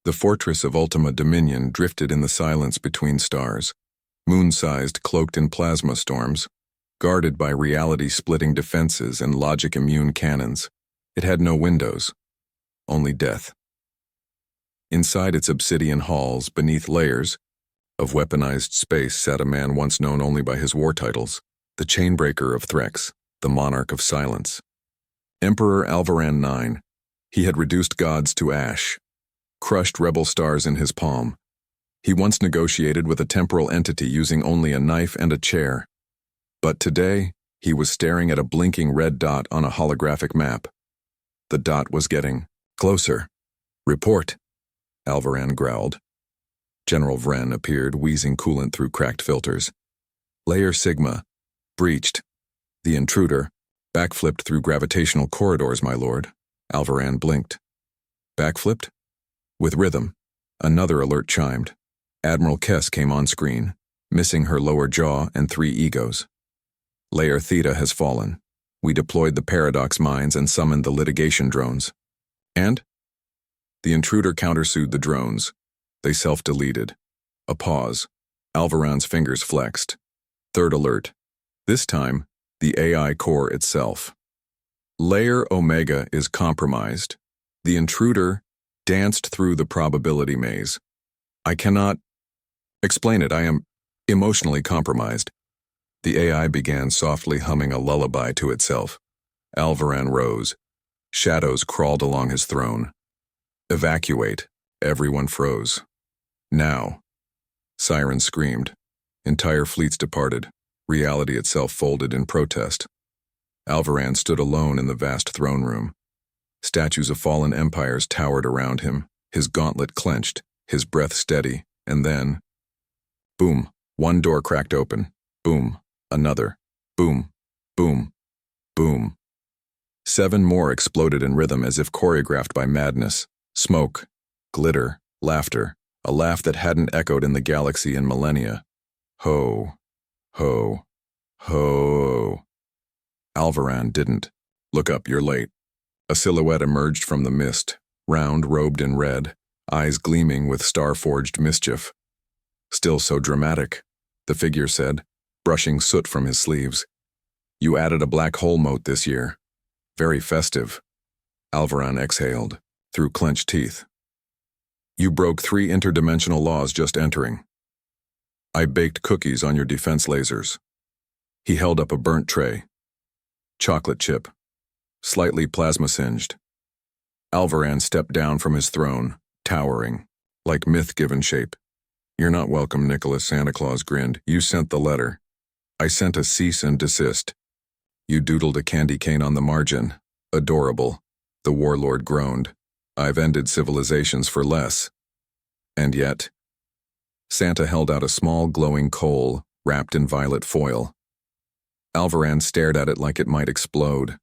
The fortress of Ultima Dominion drifted in the silence between stars, moon-sized, cloaked in plasma storms, guarded by reality-splitting defenses and logic-immune cannons. It had no windows, only death. Inside its obsidian halls, beneath layers of weaponized space, sat a man once known only by his war titles, the Chainbreaker of Threx, the Monarch of Silence. Emperor Alvaran IX. He had reduced gods to ash, crushed rebel stars in his palm. He once negotiated with a temporal entity using only a knife and a chair. But today, he was staring at a blinking red dot on a holographic map. The dot was getting closer. "Report," Alvaran growled. General Vren appeared, wheezing coolant through cracked filters. "Layer Sigma. Breached. The intruder backflipped through gravitational corridors, my lord." Alvaran blinked. Backflipped? With rhythm, another alert chimed. Admiral Kess came on screen, missing her lower jaw and 3 egos. "Layer Theta has fallen. We deployed the paradox mines and summoned the litigation drones." "And?" The intruder countersued the drones. They self-deleted. A pause. Alvaran's fingers flexed. Third alert. This time, the AI core itself. "Layer Omega is compromised." The intruder danced through the probability maze. "I cannot explain it. I am emotionally compromised." The AI began softly humming a lullaby to itself. Alvaran rose. Shadows crawled along his throne. "Evacuate." Everyone froze. "Now." Sirens screamed. Entire fleets departed. Reality itself folded in protest. Alvaran stood alone in the vast throne room. Statues of fallen empires towered around him, his gauntlet clenched, his breath steady, and then... boom, one door cracked open. Boom, another. Boom, boom, boom. 7 more exploded in rhythm as if choreographed by madness. Smoke, glitter, laughter, a laugh that hadn't echoed in the galaxy in millennia. Ho, ho, ho. Alvaran didn't. "Look up, you're late." A silhouette emerged from the mist, round, robed in red, eyes gleaming with star-forged mischief. "Still so dramatic," the figure said, brushing soot from his sleeves. "You added a black hole moat this year. Very festive." Alvaran exhaled, through clenched teeth. "You broke 3 interdimensional laws just entering." "I baked cookies on your defense lasers." He held up a burnt tray. Chocolate chip, slightly plasma-singed. Alvaran stepped down from his throne, towering, like myth-given shape. "You're not welcome," Nicholas Santa Claus grinned. "You sent the letter." "I sent a cease and desist." You doodled a candy cane on the margin. "Adorable." The warlord groaned. "I've ended civilizations for less." And yet, Santa held out a small glowing coal, wrapped in violet foil. Alvaran stared at it like it might explode.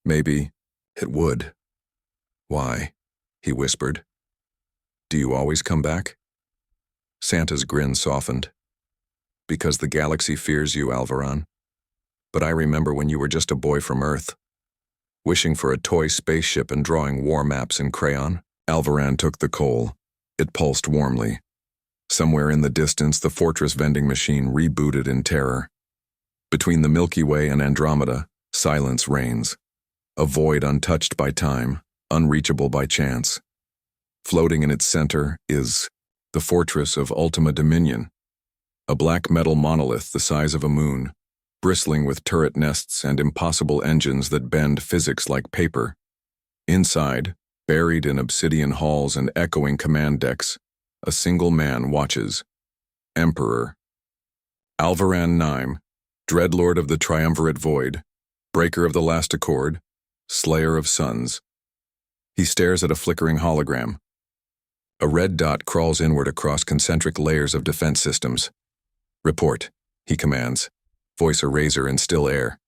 Maybe it would. "Why?" he whispered. "Do you always come back?" Santa's grin softened. "Because the galaxy fears you, Alvaran. But I remember when you were just a boy from Earth, wishing for a toy spaceship and drawing war maps in crayon." Alvaran took the coal. It pulsed warmly. Somewhere in the distance, the fortress vending machine rebooted in terror. Between the Milky Way and Andromeda, silence reigns. A void untouched by time, unreachable by chance. Floating in its center is the fortress of Ultima Dominion, a black metal monolith the size of a moon, bristling with turret nests and impossible engines that bend physics like paper. Inside, buried in obsidian halls and echoing command decks, a single man watches. Emperor Alvaran IX, Dreadlord of the Triumvirate Void, Breaker of the Last Accord, Slayer of Suns. He stares at a flickering hologram. A red dot crawls inward across concentric layers of defense systems. "Report," he commands, voice a razor in still air.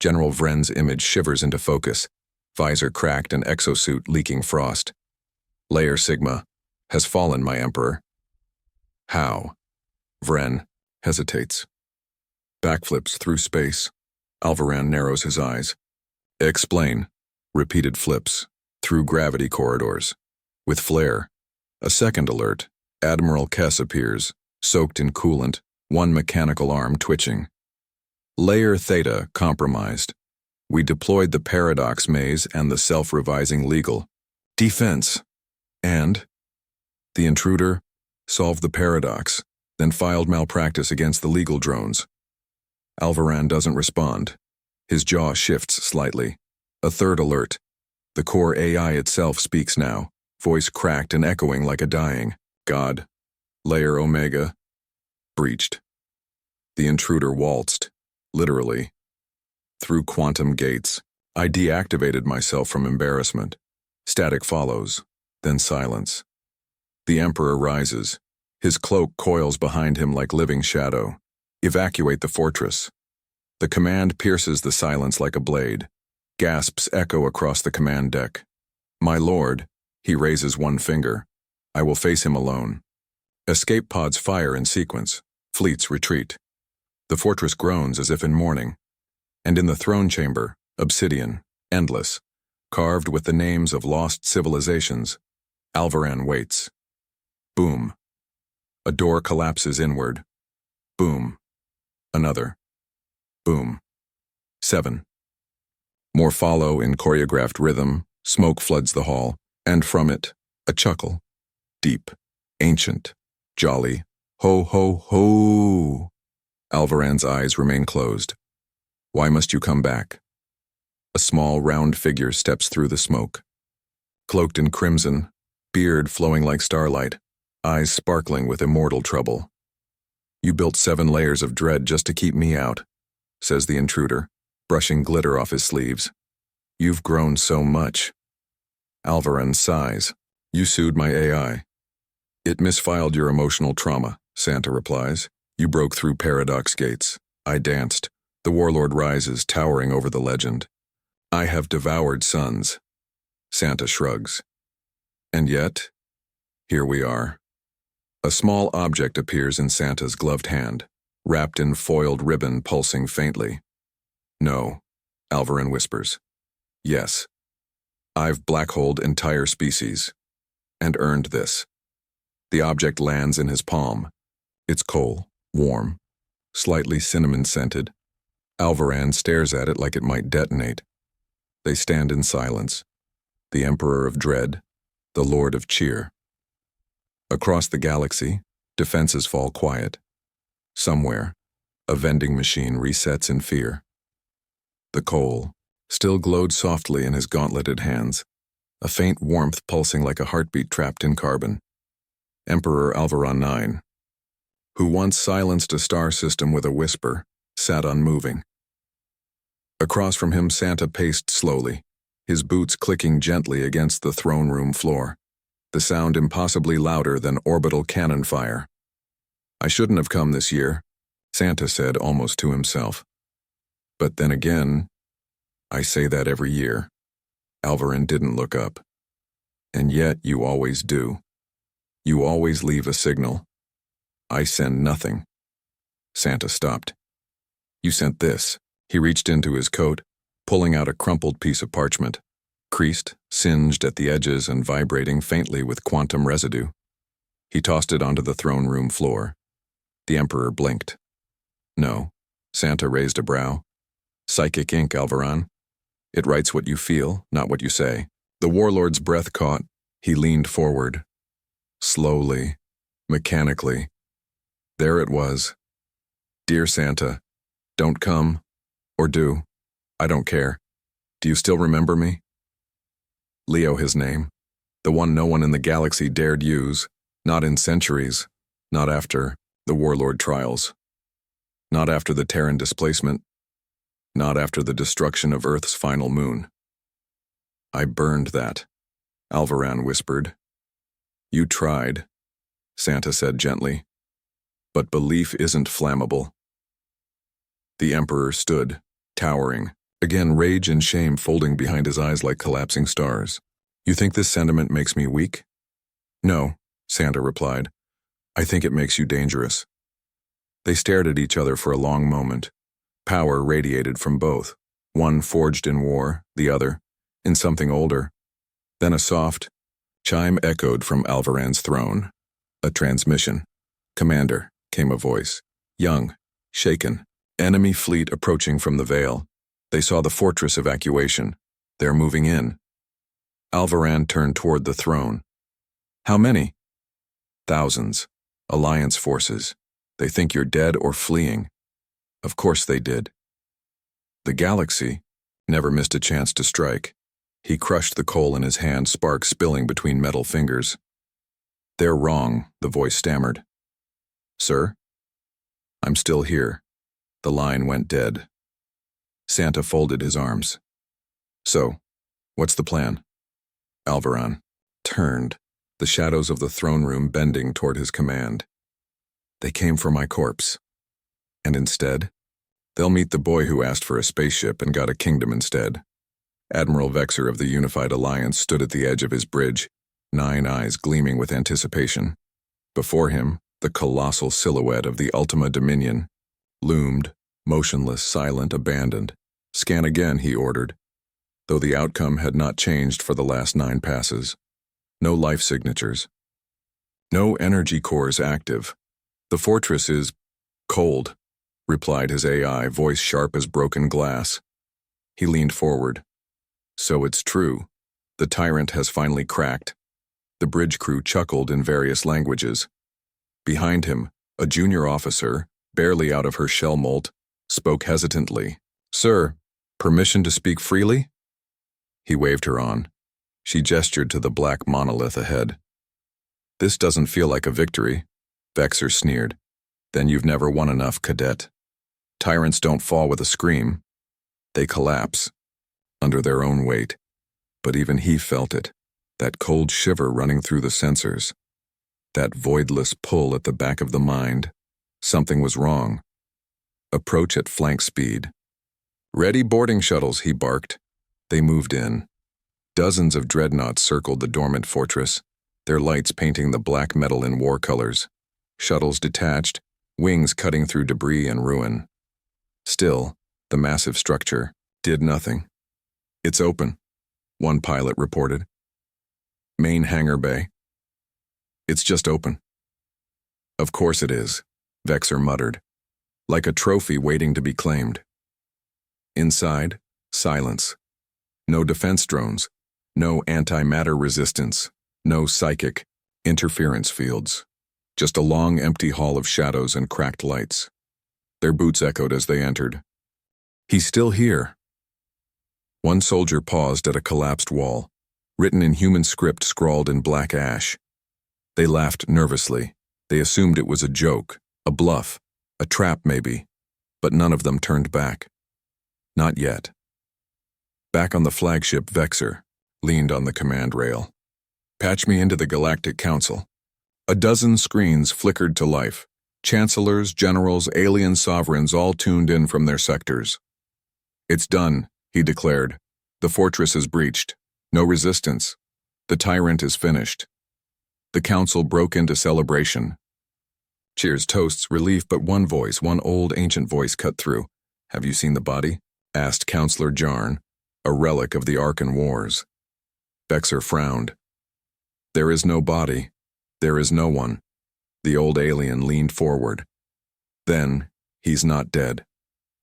General Vren's image shivers into focus, visor cracked and exosuit leaking frost. "Layer Sigma has fallen, my Emperor." "How?" Vren hesitates. Backflips through space. Alvaran narrows his eyes. "Explain." Repeated flips, through gravity corridors. With flair. A second alert. Admiral Krylos appears, soaked in coolant, one mechanical arm twitching. Layer Theta compromised. We deployed the paradox maze and the self-revising legal defense. And the intruder solved the paradox, then filed malpractice against the legal drones. Alvaran doesn't respond. His jaw shifts slightly. A third alert. The core AI itself speaks now, voice cracked and echoing like a dying God. Layer Omega breached. The intruder waltzed, literally, through quantum gates. I deactivated myself from embarrassment. Static follows, then silence. The Emperor rises. His cloak coils behind him like living shadow. Evacuate the fortress. The command pierces the silence like a blade. Gasps echo across the command deck. My lord, he raises one finger. I will face him alone. Escape pods fire in sequence. Fleets retreat. The fortress groans as if in mourning. And in the throne chamber, obsidian, endless, carved with the names of lost civilizations, Alvaran waits. Boom. A door collapses inward. Boom. Another. Boom. 7. More follow in choreographed rhythm. Smoke floods the hall, and from it, a chuckle. Deep, ancient, jolly. Ho, ho, ho. Alvaran's eyes remain closed. Why must you come back? A small, round figure steps through the smoke. Cloaked in crimson, beard flowing like starlight, eyes sparkling with immortal trouble. You built 7 layers of dread just to keep me out, says the intruder, brushing glitter off his sleeves. You've grown so much. Alvaran sighs. You sued my AI. It misfiled your emotional trauma, Santa replies. You broke through paradox gates. I danced. The warlord rises, towering over the legend. I have devoured sons. Santa shrugs. And yet, here we are. A small object appears in Santa's gloved hand, wrapped in foiled ribbon pulsing faintly. No, Alvaran whispers. Yes. I've black-holed entire species. And earned this. The object lands in his palm. It's coal, warm, slightly cinnamon-scented. Alvaran stares at it like it might detonate. They stand in silence. The Emperor of Dread, the Lord of Cheer. Across the galaxy, defenses fall quiet. Somewhere, a vending machine resets in fear. The coal still glowed softly in his gauntleted hands, a faint warmth pulsing like a heartbeat trapped in carbon. Emperor Alvaran IX, who once silenced a star system with a whisper, sat unmoving. Across from him, Santa paced slowly, his boots clicking gently against the throne room floor, the sound impossibly louder than orbital cannon fire. I shouldn't have come this year, Santa said almost to himself. But then again, I say that every year. Alvaran didn't look up. And yet you always do. You always leave a signal. I send nothing. Santa stopped. You sent this. He reached into his coat, pulling out a crumpled piece of parchment, creased, singed at the edges and vibrating faintly with quantum residue. He tossed it onto the throne room floor. The Emperor blinked. No. Santa raised a brow. Psychic ink, Alvaran. It writes what you feel, not what you say. The warlord's breath caught. He leaned forward. Slowly, mechanically. There it was. Dear Santa, don't come, or do. I don't care. Do you still remember me? Leo, his name. The one no one in the galaxy dared use. Not in centuries. Not after the warlord trials. Not after the Terran displacement. Not after the destruction of Earth's final moon. I burned that, Alvaran whispered. You tried, Santa said gently. But belief isn't flammable. The Emperor stood, towering, again rage and shame folding behind his eyes like collapsing stars. You think this sentiment makes me weak? No, Santa replied. I think it makes you dangerous. They stared at each other for a long moment. Power radiated from both, one forged in war, the other in something older. Then a soft, Chime echoed from Alvaran's throne. A transmission. "Commander," came a voice. Young, shaken. "Enemy fleet approaching from the Vale. They saw the fortress evacuation. They're moving in." Alvaran turned toward the throne. "How many?" "Thousands. Alliance forces. They think you're dead or fleeing." Of course they did. The galaxy never missed a chance to strike. He crushed the coal in his hand, sparks spilling between metal fingers. "They're wrong," the voice stammered. "Sir?" "I'm still here." The line went dead. Santa folded his arms. "So, what's the plan?" Alvaran turned, the shadows of the throne room bending toward his command. "They came for my corpse. And instead, they'll meet the boy who asked for a spaceship and got a kingdom instead." Admiral Vexer of the Unified Alliance stood at the edge of his bridge, 9 eyes gleaming with anticipation. Before him, the colossal silhouette of the Ultima Dominion loomed, motionless, silent, abandoned. "Scan again," he ordered, though the outcome had not changed for the last 9 passes. No life signatures. No energy cores active. "The fortress is cold," replied his AI, voice sharp as broken glass. He leaned forward. "So it's true. The tyrant has finally cracked." The bridge crew chuckled in various languages. Behind him, a junior officer, barely out of her shell molt, spoke hesitantly. "Sir, permission to speak freely?" He waved her on. She gestured to the black monolith ahead. "This doesn't feel like a victory," Vexer sneered. "Then you've never won enough, cadet. Tyrants don't fall with a scream. They collapse, under their own weight." But even he felt it, that cold shiver running through the sensors, that voidless pull at the back of the mind. Something was wrong. "Approach at flank speed." "Ready boarding shuttles," he barked. They moved in. Dozens of dreadnoughts circled the dormant fortress, their lights painting the black metal in war colors. Shuttles detached, wings cutting through debris and ruin. Still, the massive structure did nothing. "It's open," one pilot reported. "Main hangar bay." "It's just open." "Of course it is," Vexer muttered, "like a trophy waiting to be claimed." Inside, silence. No defense drones, no antimatter resistance, no psychic interference fields. Just a long, empty hall of shadows and cracked lights. Their boots echoed as they entered. "He's still here." One soldier paused at a collapsed wall, written in human script scrawled in black ash. They laughed nervously. They assumed it was a joke, a bluff, a trap maybe, but none of them turned back. Not yet. Back on the flagship, Vexer leaned on the command rail. "Patch me into the Galactic Council." A dozen screens flickered to life. Chancellors, generals, alien sovereigns all tuned in from their sectors. "It's done," he declared. "The fortress is breached. No resistance. The tyrant is finished." The council broke into celebration. Cheers, toasts, relief, but one voice, one old ancient voice cut through. "Have you seen the body?" asked Counselor Jarn, a relic of the Arkan Wars. Vexer frowned. "There is no body. There is no one." The old alien leaned forward. "Then, he's not dead."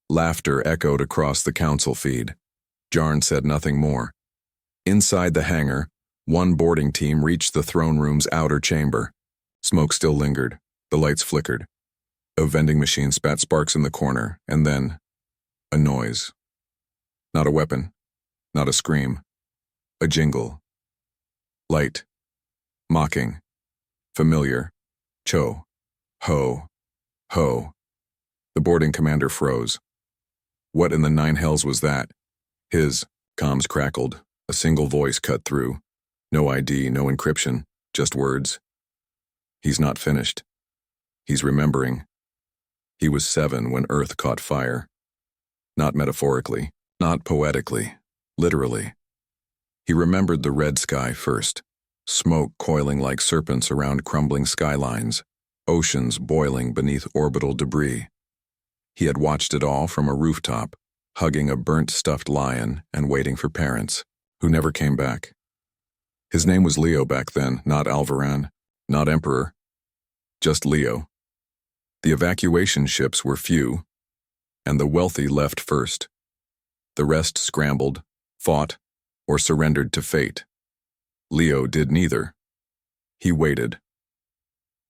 Laughter echoed across the council feed. Jarn said nothing more. Inside the hangar, one boarding team reached the throne room's outer chamber. Smoke still lingered. The lights flickered. A vending machine spat sparks in the corner, and then a noise. Not a weapon. Not a scream. A jingle. Light. Mocking. Familiar. Cho. Ho. Ho. The boarding commander froze. What in the 9 hells was that? His comms crackled. A single voice cut through. No ID, no encryption, just words. "He's not finished. He's remembering. He was 7 when Earth caught fire. Not metaphorically, not poetically, literally. He remembered the red sky first, smoke coiling like serpents around crumbling skylines, oceans boiling beneath orbital debris. He had watched it all from a rooftop, hugging a burnt stuffed lion and waiting for parents, who never came back. His name was Leo back then, not Alvaran, not Emperor, just Leo. The evacuation ships were few, and the wealthy left first. The rest scrambled, fought, or surrendered to fate. Leo did neither. He waited.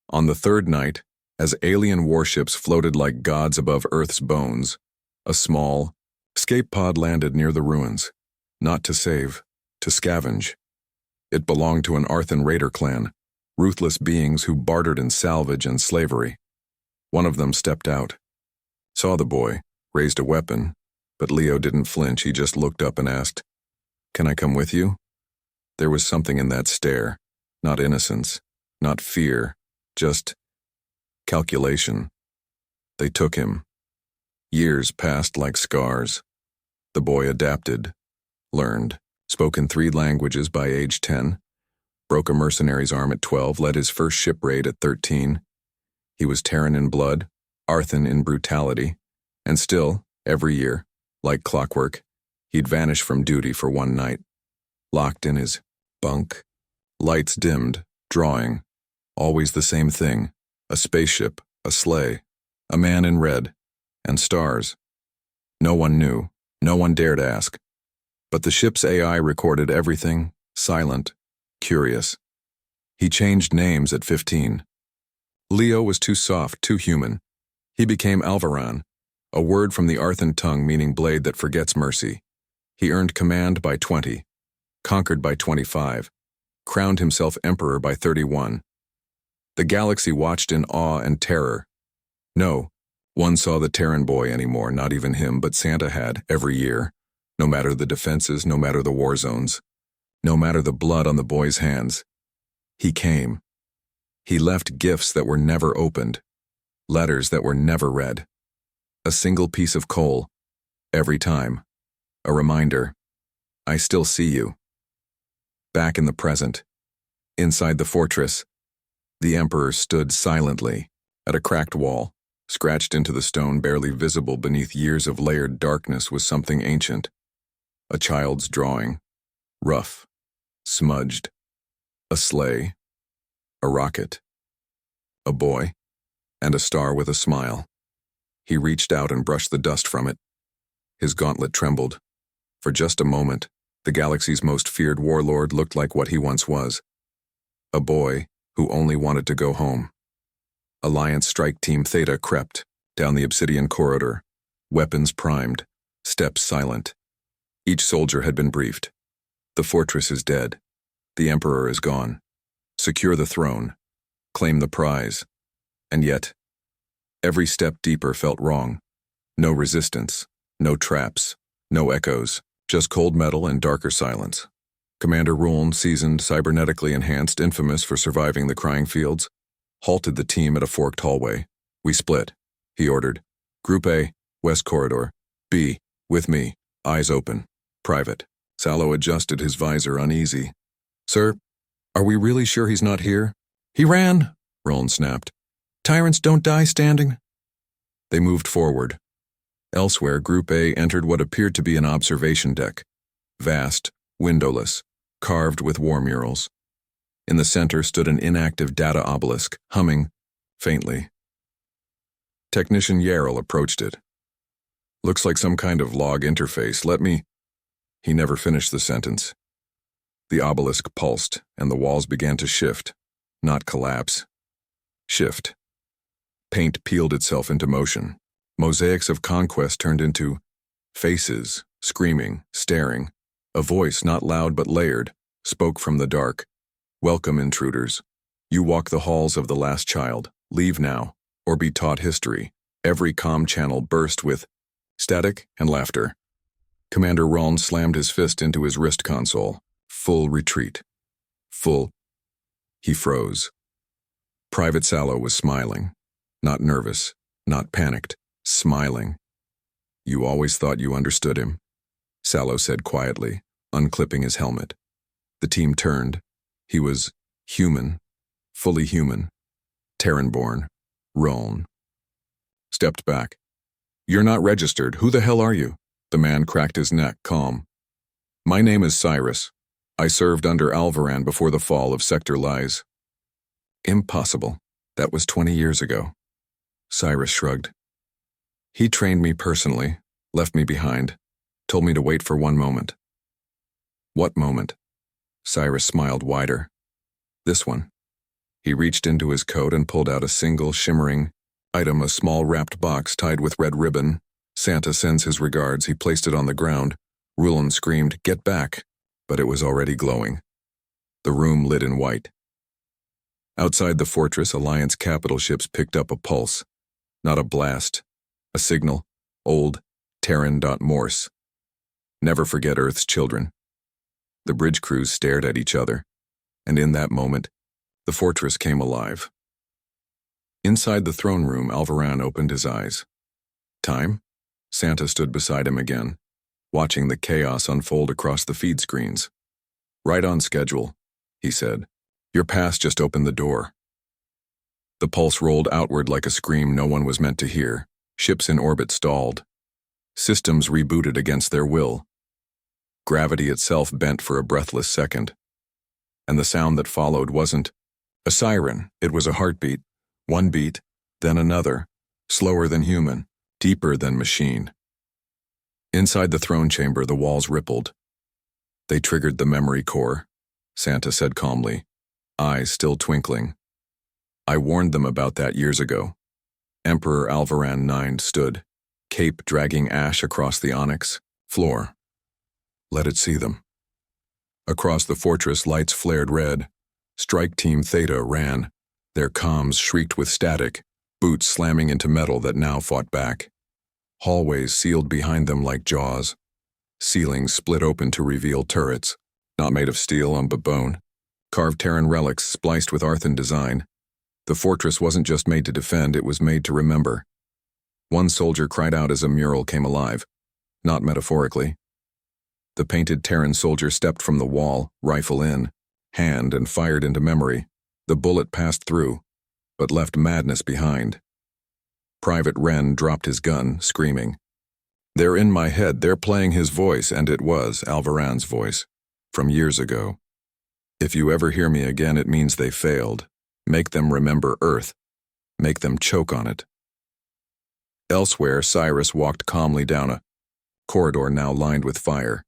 On the third night, as alien warships floated like gods above Earth's bones, a small, escape pod landed near the ruins, not to save, to scavenge. It belonged to an Arthan raider clan, ruthless beings who bartered in salvage and slavery. One of them stepped out, saw the boy, raised a weapon, but Leo didn't flinch. He just looked up and asked, "Can I come with you?" There was something in that stare, not innocence, not fear, just calculation. They took him. Years passed like scars. The boy adapted, learned, spoke in 3 languages by age 10, broke a mercenary's arm at 12, led his first ship raid at 13. He was Terran in blood, Arthan in brutality, and still, every year, like clockwork, he'd vanish from duty for one night, locked in his bunk, lights dimmed, drawing, always the same thing, a spaceship, a sleigh, a man in red, and stars. No one knew, no one dared ask. But the ship's AI recorded everything, silent, curious. He changed names at 15. Leo was too soft, too human. He became Alvaran, a word from the Arthan tongue meaning blade that forgets mercy. He earned command by 20, conquered by 25, crowned himself emperor by 31. The galaxy watched in awe and terror. No one saw the Terran boy anymore, not even him, but Santa had, every year. No matter the defenses, no matter the war zones, no matter the blood on the boy's hands. He came. He left gifts that were never opened, letters that were never read. A single piece of coal, every time. A reminder, I still see you. Back in the present, inside the fortress, the Emperor stood silently at a cracked wall. Scratched into the stone, barely visible beneath years of layered darkness, was something ancient. A child's drawing, rough, smudged. A sleigh, a rocket, a boy, and a star with a smile. He reached out and brushed the dust from it. His gauntlet trembled. For just a moment, the galaxy's most feared warlord looked like what he once was. A boy who only wanted to go home. Alliance Strike Team Theta crept down the obsidian corridor, weapons primed, steps silent. Each soldier had been briefed. The fortress is dead. The Emperor is gone. Secure the throne. Claim the prize. And yet, every step deeper felt wrong. No resistance, no traps, no echoes, just cold metal and darker silence. Commander Ruln, seasoned, cybernetically enhanced, infamous for surviving the crying fields, halted the team at a forked hallway. We split, he ordered. Group A, West Corridor. B, with me, eyes open. Private. Sallow adjusted his visor, uneasy. Sir, are we really sure he's not here? He ran, Ruln snapped. Tyrants don't die standing. They moved forward. Elsewhere, Group A entered what appeared to be an observation deck. Vast, windowless, carved with war murals. In the center stood an inactive data obelisk, humming, faintly. Technician Yarrell approached it. Looks like some kind of log interface. Let me... He never finished the sentence. The obelisk pulsed, and the walls began to shift, not collapse. Shift. Paint peeled itself into motion. Mosaics of conquest turned into faces, screaming, staring. A voice, not loud but layered, spoke from the dark. Welcome, intruders. You walk the halls of the last child. Leave now, or be taught history. Every comm channel burst with static and laughter. Commander Ruln slammed his fist into his wrist console. Full retreat. Full. He froze. Private Sallow was smiling. Not nervous, not panicked, smiling. You always thought you understood him, Sallow said quietly, unclipping his helmet. The team turned. He was human, fully human, Terran-born, Ruln. Stepped back. You're not registered. Who the hell are you? The man cracked his neck, calm. My name is Cyrus. I served under Alvaran before the fall of Sector Lies. Impossible. That was 20 years ago. Cyrus shrugged. He trained me personally, left me behind, told me to wait for one moment. What moment? Cyrus smiled wider. This one. He reached into his coat and pulled out a single, shimmering item, a small wrapped box tied with red ribbon. Santa sends his regards. He placed it on the ground. Rulon screamed, "Get back!" But it was already glowing. The room lit in white. Outside the fortress, Alliance capital ships picked up a pulse. Not a blast. A signal. Old Terran Morse. Never forget Earth's children. The bridge crews stared at each other, and in that moment, the fortress came alive. Inside the throne room, Alvaran opened his eyes. Time? Santa stood beside him again, watching the chaos unfold across the feed screens. Right on schedule, he said. Your pass just opened the door. The pulse rolled outward like a scream no one was meant to hear. Ships in orbit stalled. Systems rebooted against their will. Gravity itself bent for a breathless second. And the sound that followed wasn't a siren, it was a heartbeat. One beat, then another, slower than human, deeper than machine. Inside the throne chamber, the walls rippled. They triggered the memory core, Santa said calmly, eyes still twinkling. I warned them about that years ago. Emperor Alvaran IX stood, cape dragging ash across the onyx floor. Let it see them. Across the fortress, lights flared red. Strike Team Theta ran. Their comms shrieked with static, boots slamming into metal that now fought back. Hallways sealed behind them like jaws. Ceilings split open to reveal turrets, not made of steel but bone. Carved Terran relics spliced with Arthan design. The fortress wasn't just made to defend, it was made to remember. One soldier cried out as a mural came alive, not metaphorically. The painted Terran soldier stepped from the wall, rifle in hand, and fired into memory. The bullet passed through, but left madness behind. Private Wren dropped his gun, screaming. They're in my head, they're playing his voice, and it was Alvaran's voice, from years ago. If you ever hear me again, it means they failed. Make them remember Earth. Make them choke on it. Elsewhere, Cyrus walked calmly down a corridor now lined with fire.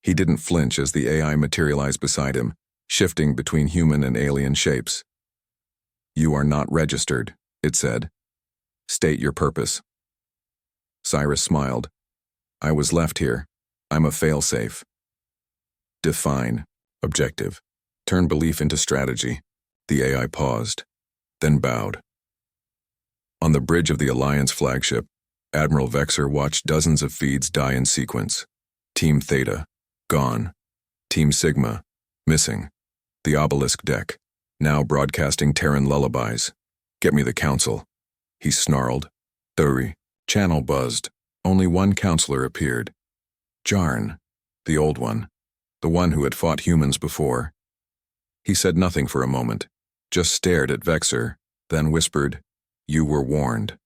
He didn't flinch as the AI materialized beside him, shifting between human and alien shapes. You are not registered, it said. State your purpose. Cyrus smiled. I was left here. I'm a failsafe. Define. Objective. Turn belief into strategy. The AI paused, then bowed. On the bridge of the Alliance flagship, Admiral Vexer watched dozens of feeds die in sequence. Team Theta, gone. Team Sigma, missing. The obelisk deck, now broadcasting Terran lullabies. Get me the council. He snarled. Duri. Channel buzzed. Only one counselor appeared. Jarn, the old one. The one who had fought humans before. He said nothing for a moment, just stared at Vexer, then whispered, You were warned.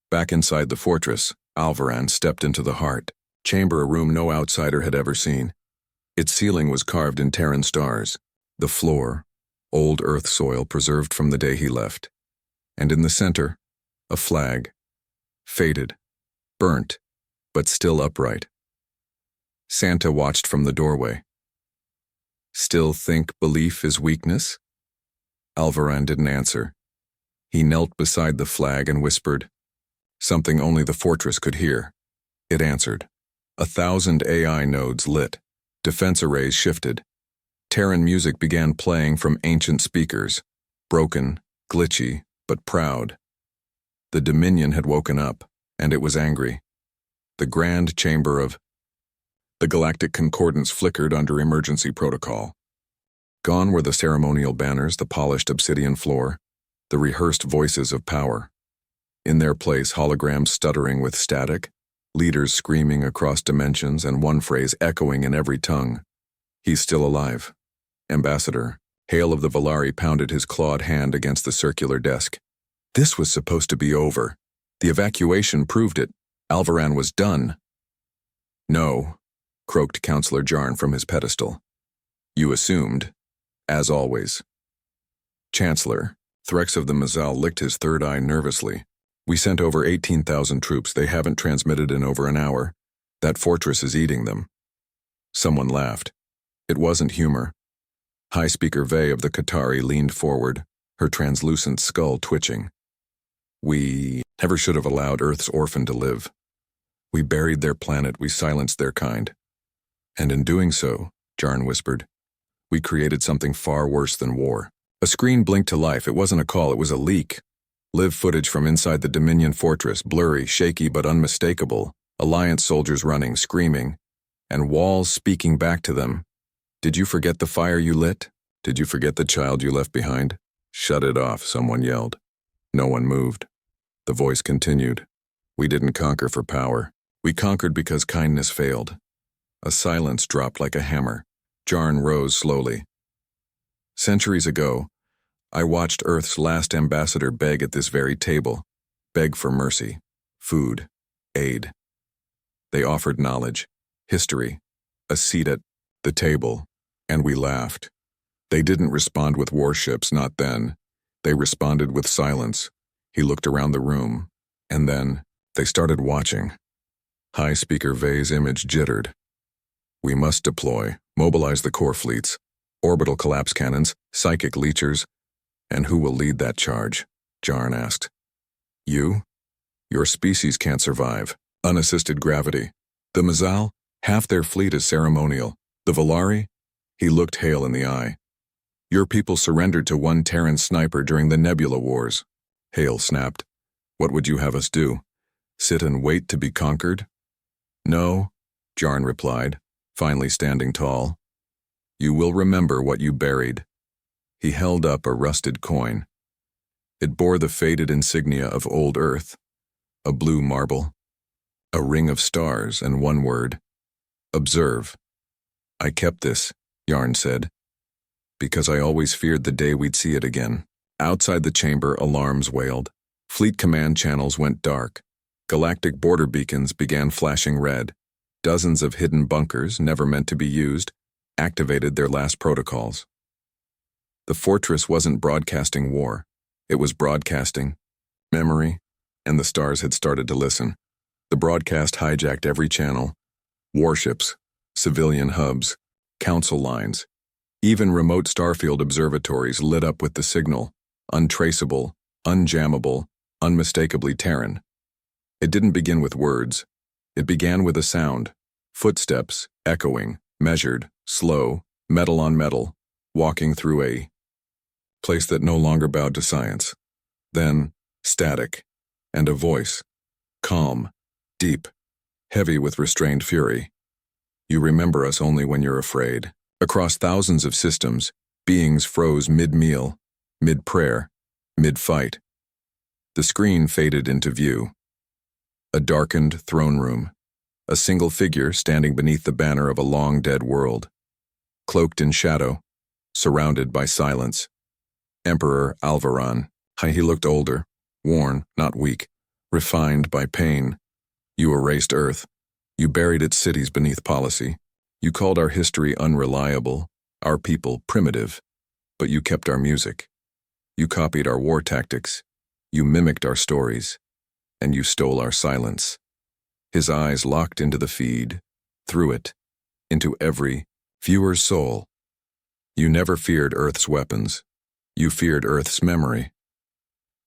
Back inside the fortress, Alvaran stepped into the heart chamber, a room no outsider had ever seen. Its ceiling was carved in Terran stars. The floor, old earth soil preserved from the day he left. And in the center, a flag. Faded, burnt, but still upright. Santa watched from the doorway. Still think belief is weakness? Alvaran didn't answer. He knelt beside the flag and whispered, something only the fortress could hear. It answered. 1,000 AI nodes lit. Defense arrays shifted. Terran music began playing from ancient speakers, broken, glitchy, but proud. The Dominion had woken up, and it was angry. The grand chamber of the Galactic Concordance flickered under emergency protocol. Gone were the ceremonial banners, the polished obsidian floor, the rehearsed voices of power. In their place, holograms stuttering with static, leaders screaming across dimensions, and one phrase echoing in every tongue. He's still alive. Ambassador, Hale of the Valari pounded his clawed hand against the circular desk. This was supposed to be over. The evacuation proved it. Alvaran was done. No, croaked Counselor Jarn from his pedestal. You assumed, as always. Chancellor, Threx of the Mazal licked his third eye nervously. We sent over 18,000 troops. They haven't transmitted in over an hour. That fortress is eating them. Someone laughed. It wasn't humor. High Speaker Vey of the Qatari leaned forward, her translucent skull twitching. We never should have allowed Earth's orphan to live. We buried their planet, we silenced their kind. And in doing so, Jarn whispered, we created something far worse than war. A screen blinked to life. It wasn't a call, it was a leak. Live footage from inside the Dominion fortress, blurry, shaky but unmistakable. Alliance soldiers running, screaming, and walls speaking back to them. Did you forget the fire you lit? Did you forget the child you left behind? Shut it off, someone yelled. No one moved. The voice continued. We didn't conquer for power. We conquered because kindness failed. A silence dropped like a hammer. Jarn rose slowly. Centuries ago, I watched Earth's last ambassador beg at this very table. Beg for mercy, food, aid. They offered knowledge, history, a seat at the table, and we laughed. They didn't respond with warships, not then. They responded with silence. He looked around the room, and then they started watching. High Speaker Vey's image jittered. We must deploy, mobilize the core fleets, orbital collapse cannons, psychic leechers, and who will lead that charge? Jarn asked. You? Your species can't survive. Unassisted gravity. The Mazal, half their fleet is ceremonial. The Valari? He looked Hale in the eye. Your people surrendered to one Terran sniper during the Nebula Wars. Hale snapped. What would you have us do? Sit and wait to be conquered? No, Jarn replied, finally standing tall. You will remember what you buried. He held up a rusted coin. It bore the faded insignia of old Earth, a blue marble, a ring of stars, and one word, observe. I kept this, Jarn said, because I always feared the day we'd see it again. Outside the chamber, alarms wailed. Fleet command channels went dark. Galactic border beacons began flashing red. Dozens of hidden bunkers, never meant to be used, activated their last protocols. The fortress wasn't broadcasting war. It was broadcasting memory, and the stars had started to listen. The broadcast hijacked every channel. Warships, civilian hubs, council lines. Even remote starfield observatories lit up with the signal, untraceable, unjammable, unmistakably Terran. It didn't begin with words. It began with a sound, footsteps, echoing, measured, slow, metal on metal, walking through a place that no longer bowed to science. Then, static, and a voice, calm, deep, heavy with restrained fury. You remember us only when you're afraid. Across thousands of systems, beings froze mid-meal, mid-prayer, mid-fight. The screen faded into view. A darkened throne room. A single figure standing beneath the banner of a long-dead world. Cloaked in shadow, surrounded by silence. Emperor Alvaran. He looked older, worn, not weak, refined by pain. You erased Earth. You buried its cities beneath policy. You called our history unreliable, our people primitive, but you kept our music. You copied our war tactics. You mimicked our stories. And you stole our silence. His eyes locked into the feed, through it, into every viewer's soul. You never feared Earth's weapons. You feared Earth's memory.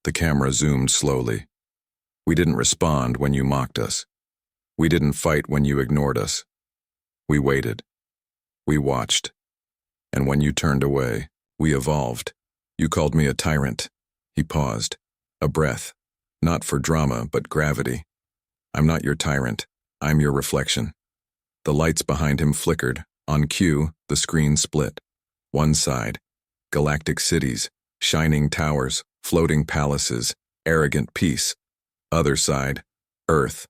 The camera zoomed slowly. We didn't respond when you mocked us. We didn't fight when you ignored us. We waited. We watched. And when you turned away, we evolved. You called me a tyrant. He paused. A breath. Not for drama, but gravity. I'm not your tyrant. I'm your reflection. The lights behind him flickered. On cue, the screen split. One side. Galactic cities, shining towers, floating palaces, arrogant peace. Other side. Earth.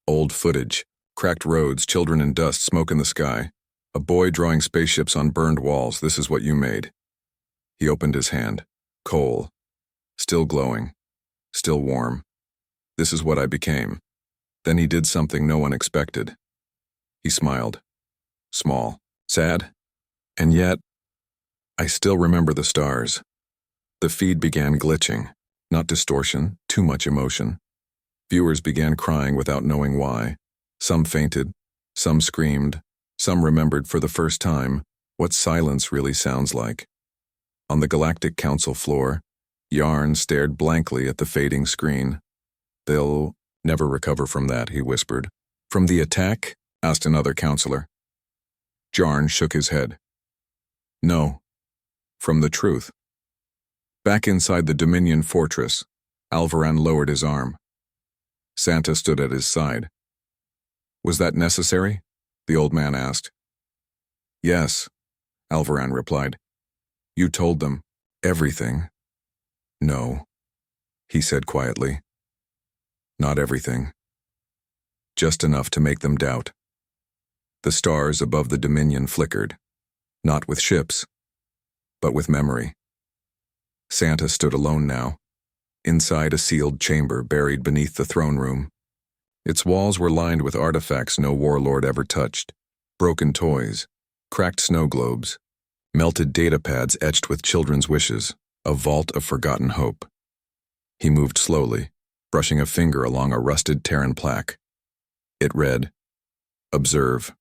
Old footage. Cracked roads, children in dust, smoke in the sky. A boy drawing spaceships on burned walls. This is what you made. He opened his hand. Coal. Still glowing. Still warm. This is what I became. Then he did something no one expected. He smiled. Small. Sad? And yet, I still remember the stars. The feed began glitching, not distortion, too much emotion. Viewers began crying without knowing why. Some fainted, some screamed, some remembered for the first time what silence really sounds like. On the Galactic Council floor, Yarn stared blankly at the fading screen. "They'll never recover from that," he whispered. "From the attack?" asked another counselor. Yarn shook his head. "No, from the truth." Back inside the Dominion fortress, Alvaran lowered his arm. Santa stood at his side. "Was that necessary?" the old man asked. "Yes," Alvaran replied. "You told them everything." "No," he said quietly. "Not everything. Just enough to make them doubt." The stars above the Dominion flickered, not with ships, but with memory. Santa stood alone now, inside a sealed chamber buried beneath the throne room. Its walls were lined with artifacts no warlord ever touched: broken toys, cracked snow globes, melted data pads etched with children's wishes, a vault of forgotten hope. He moved slowly, brushing a finger along a rusted Terran plaque. It read, "Observe,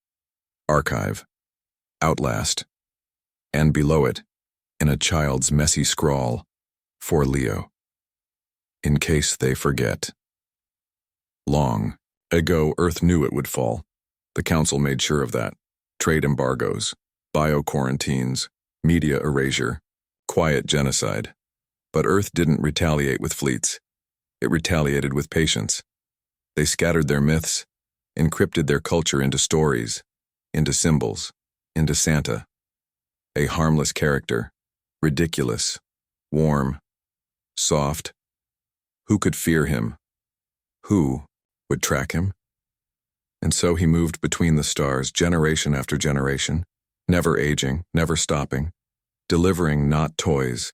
Archive, Outlast," and below it, in a child's messy scrawl, "For Leo. In case they forget." Long ago, Earth knew it would fall. The Council made sure of that. Trade embargoes, bio-quarantines, media erasure, quiet genocide. But Earth didn't retaliate with fleets. It retaliated with patience. They scattered their myths, encrypted their culture into stories, into symbols, into Santa. A harmless character, ridiculous, warm, soft. Who could fear him? Who would track him? And so he moved between the stars, generation after generation, never aging, never stopping, delivering not toys,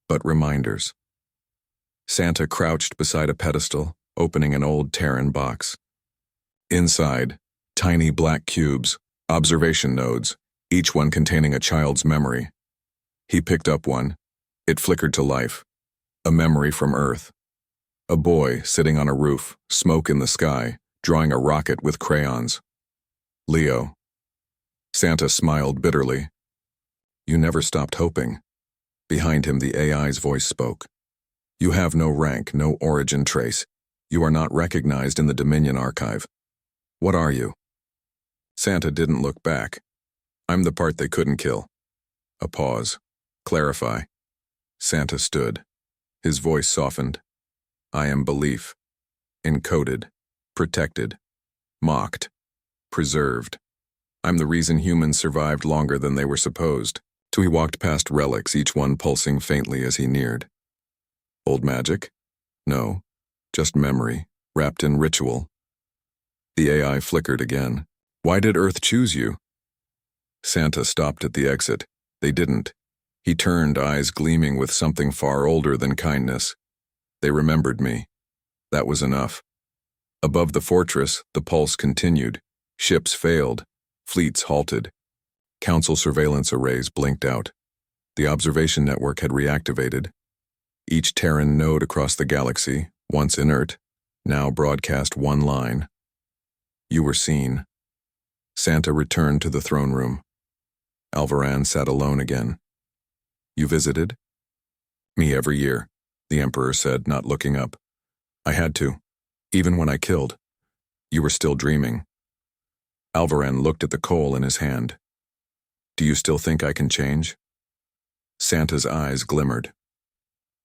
but reminders. Santa crouched beside a pedestal, opening an old Terran box. Inside, tiny black cubes, observation nodes, each one containing a child's memory. He picked up one. It flickered to life. A memory from Earth. A boy sitting on a roof, smoke in the sky, drawing a rocket with crayons. Leo. Santa smiled bitterly. "You never stopped hoping." Behind him, the AI's voice spoke. "You have no rank, no origin trace. You are not recognized in the Dominion archive. What are you?" Santa didn't look back. "I'm the part they couldn't kill." A pause. "Clarify." Santa stood. His voice softened. "I am belief. Encoded. Protected. Mocked. Preserved. I'm the reason humans survived longer than they were supposed." So he walked past relics, each one pulsing faintly as he neared. Old magic? No, just memory, wrapped in ritual. The AI flickered again. "Why did Earth choose you?" Santa stopped at the exit. They didn't. He turned, eyes gleaming with something far older than kindness. "They remembered me." That was enough. Above the fortress, the pulse continued. Ships failed. Fleets halted. Council surveillance arrays blinked out. The observation network had reactivated. Each Terran node across the galaxy, once inert, now broadcast one line. "You were seen." Santa returned to the throne room. Alvaran sat alone again. "You visited?" "Me every year," the Emperor said, not looking up. "I had to, even when I killed. You were still dreaming." Alvaran looked at the coal in his hand. "Do you still think I can change?" Santa's eyes glimmered.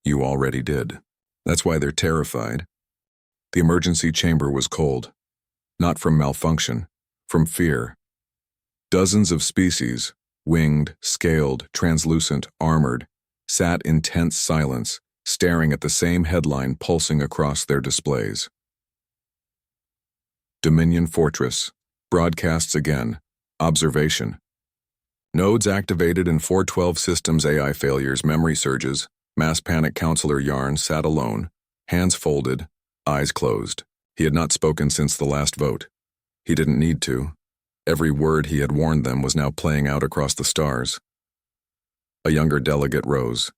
"You already did. That's why they're terrified." The emergency chamber was cold. Not from malfunction, from fear. Dozens of species, winged, scaled, translucent, armored, sat in tense silence, staring at the same headline pulsing across their displays. Dominion Fortress. Broadcasts again. Observation. Nodes activated in 412 systems. AI failures, memory surges. Mass panic. Counselor Yarn sat alone, hands folded, eyes closed. He had not spoken since the last vote. He didn't need to. Every word he had warned them was now playing out across the stars. A younger delegate rose.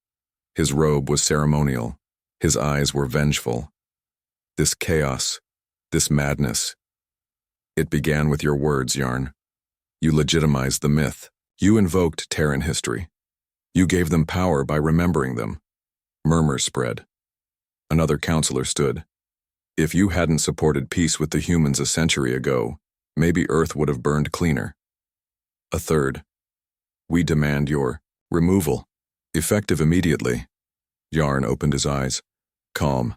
His robe was ceremonial. His eyes were vengeful. This chaos, this madness. It began with your words, Yarn. You legitimized the myth. You invoked Terran history. You gave them power by remembering them. Murmurs spread. Another counselor stood. If you hadn't supported peace with the humans a century ago, maybe Earth would have burned cleaner. A third. We demand your removal, effective immediately. Yarn opened his eyes, calm,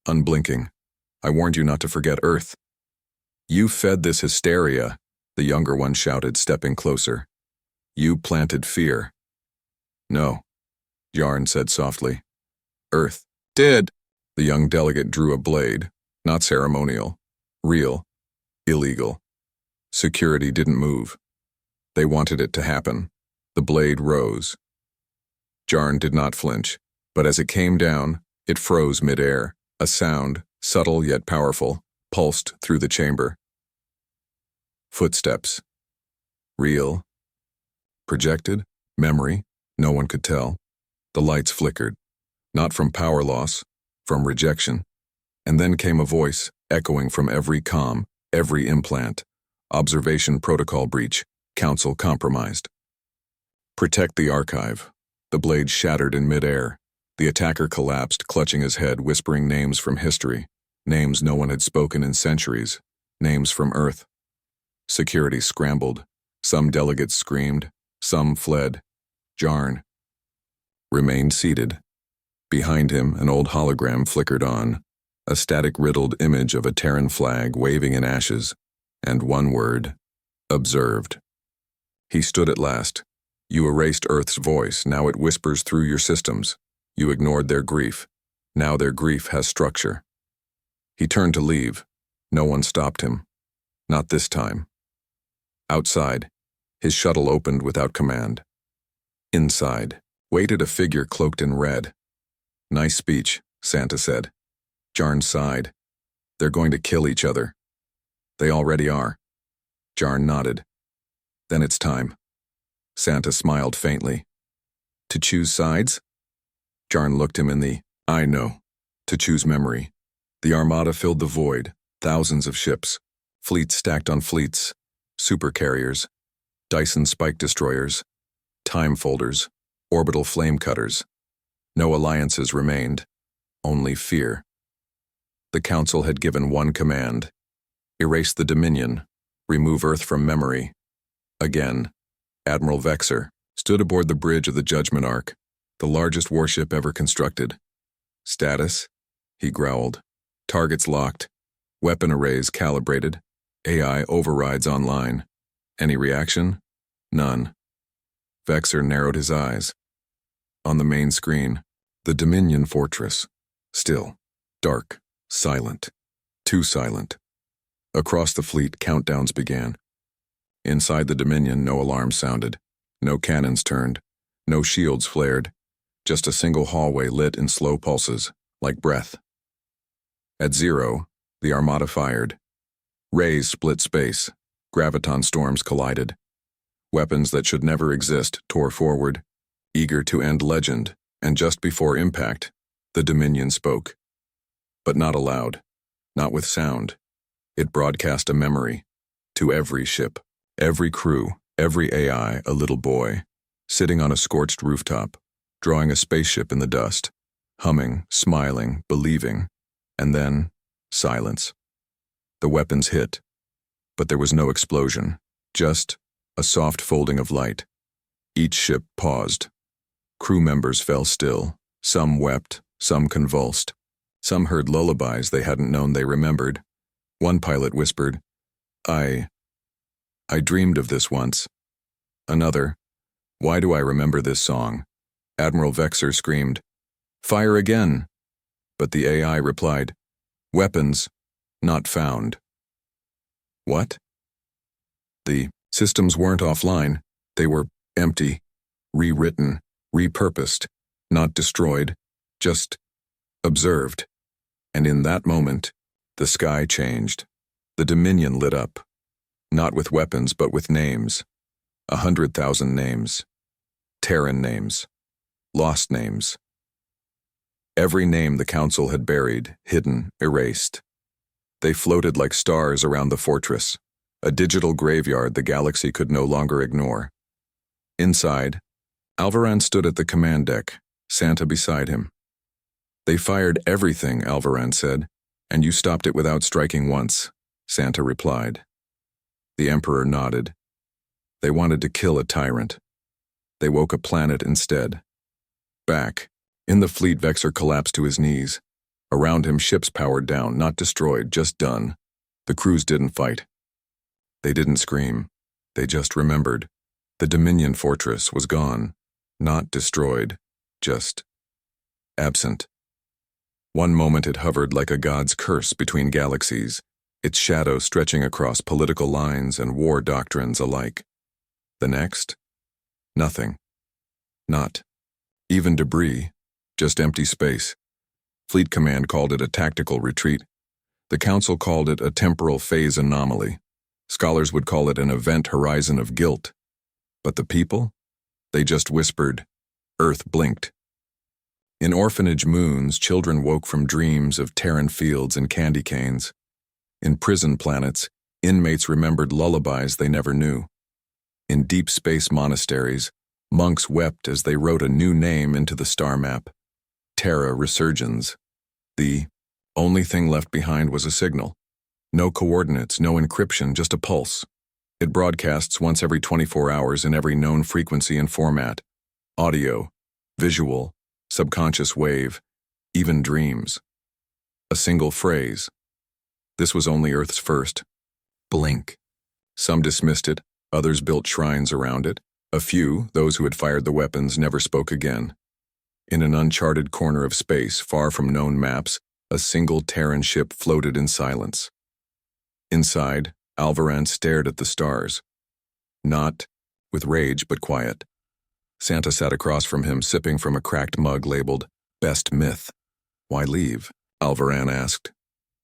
unblinking. I warned you not to forget Earth. You fed this hysteria, the younger one shouted, stepping closer. You planted fear. No, Yarn said softly. Earth did. The young delegate drew a blade, not ceremonial, real, illegal. Security didn't move. They wanted it to happen. The blade rose. Yarn did not flinch, but as it came down, it froze midair. A sound, subtle yet powerful, pulsed through the chamber. Footsteps. Real. Projected. Memory. No one could tell. The lights flickered. Not from power loss, from rejection. And then came a voice, echoing from every comm, every implant. Observation protocol breach. Council compromised. Protect the archive. The blade shattered in midair. The attacker collapsed, clutching his head, whispering names from history. Names no one had spoken in centuries. Names from Earth. Security scrambled. Some delegates screamed. Some fled. Yarn remained seated. Behind him, an old hologram flickered on. A static-riddled image of a Terran flag waving in ashes. And one word. Observed. He stood at last. You erased Earth's voice. Now it whispers through your systems. You ignored their grief. Now their grief has structure. He turned to leave. No one stopped him. Not this time. Outside, his shuttle opened without command. Inside, waited a figure cloaked in red. Nice speech, Santa said. Jarn sighed. They're going to kill each other. They already are. Jarn nodded. Then it's time. Santa smiled faintly. To choose sides? Jarn looked him in the eye. No. To choose memory. The armada filled the void, thousands of ships, fleets stacked on fleets, supercarriers, Dyson spike destroyers, time folders, orbital flame cutters. No alliances remained, only fear. The Council had given one command: erase the Dominion, remove Earth from memory. Again, Admiral Vexer stood aboard the bridge of the Judgment Ark, the largest warship ever constructed. Status? He growled. Targets locked. Weapon arrays calibrated. AI overrides online. Any reaction? None. Vexer narrowed his eyes. On the main screen, the Dominion fortress. Still. Dark. Silent. Too silent. Across the fleet, countdowns began. Inside the Dominion, no alarms sounded. No cannons turned. No shields flared. Just a single hallway lit in slow pulses, like breath. At 0, the Armada fired. Rays split space. Graviton storms collided. Weapons that should never exist tore forward, eager to end legend, and just before impact, the Dominion spoke. But not aloud, not with sound. It broadcast a memory. To every ship, every crew, every AI, a little boy, sitting on a scorched rooftop, drawing a spaceship in the dust, humming, smiling, believing, and then silence. The weapons hit, but there was no explosion, just a soft folding of light. Each ship paused. Crew members fell still. Some wept, some convulsed. Some heard lullabies they hadn't known they remembered. One pilot whispered, I dreamed of this once. Another, why do I remember this song? Admiral Vexer screamed, fire again. But the AI replied, weapons, not found. What? The systems weren't offline. They were empty, rewritten, repurposed, not destroyed, just observed. And in that moment, the sky changed. The Dominion lit up. Not with weapons, but with names. 100,000 names. Terran names. Lost names. Every name the council had buried, hidden, erased. They floated like stars around the fortress, a digital graveyard the galaxy could no longer ignore. Inside, Alvaran stood at the command deck, Santa beside him. "They fired everything," Alvaran said, "and you stopped it without striking once," Santa replied. The Emperor nodded. "They wanted to kill a tyrant. They woke a planet instead." Back, in the fleet, Vexer collapsed to his knees. Around him, ships powered down, not destroyed, just done. The crews didn't fight. They didn't scream. They just remembered. The Dominion fortress was gone. Not destroyed, just absent. One moment it hovered like a god's curse between galaxies, its shadow stretching across political lines and war doctrines alike. The next? Nothing. Not even debris, just empty space. Fleet Command called it a tactical retreat. The Council called it a temporal phase anomaly. Scholars would call it an event horizon of guilt. But the people? They just whispered. Earth blinked. In orphanage moons, children woke from dreams of Terran fields and candy canes. In prison planets, inmates remembered lullabies they never knew. In deep space monasteries, monks wept as they wrote a new name into the star map. Terra Resurgens. The only thing left behind was a signal. No coordinates, no encryption, just a pulse. It broadcasts once every 24 hours in every known frequency and format. Audio, visual, subconscious wave, even dreams. A single phrase. This was only Earth's first. Blink. Some dismissed it, others built shrines around it. A few, those who had fired the weapons, never spoke again. In an uncharted corner of space, far from known maps, a single Terran ship floated in silence. Inside, Alvaran stared at the stars. Not with rage, but quiet. Santa sat across from him, sipping from a cracked mug labeled, "Best Myth." "Why leave?" Alvaran asked.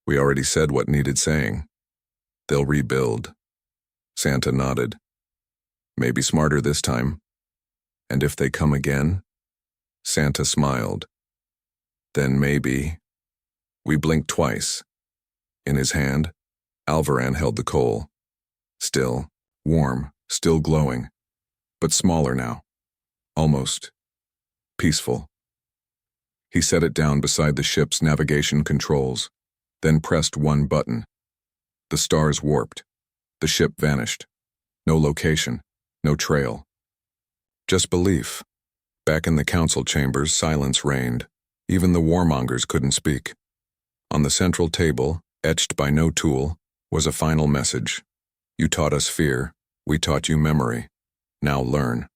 "We already said what needed saying." "They'll rebuild." Santa nodded. "Maybe smarter this time." "And if they come again?" Santa smiled. "Then maybe." We blinked twice. In his hand, Alvaran held the coal. Still, warm, still glowing, but smaller now. Almost peaceful. He set it down beside the ship's navigation controls, then pressed one button. The stars warped. The ship vanished. No location, no trail. Just belief. Back in the council chambers, silence reigned. Even the warmongers couldn't speak. On the central table, etched by no tool, was a final message. "You taught us fear. We taught you memory. Now learn."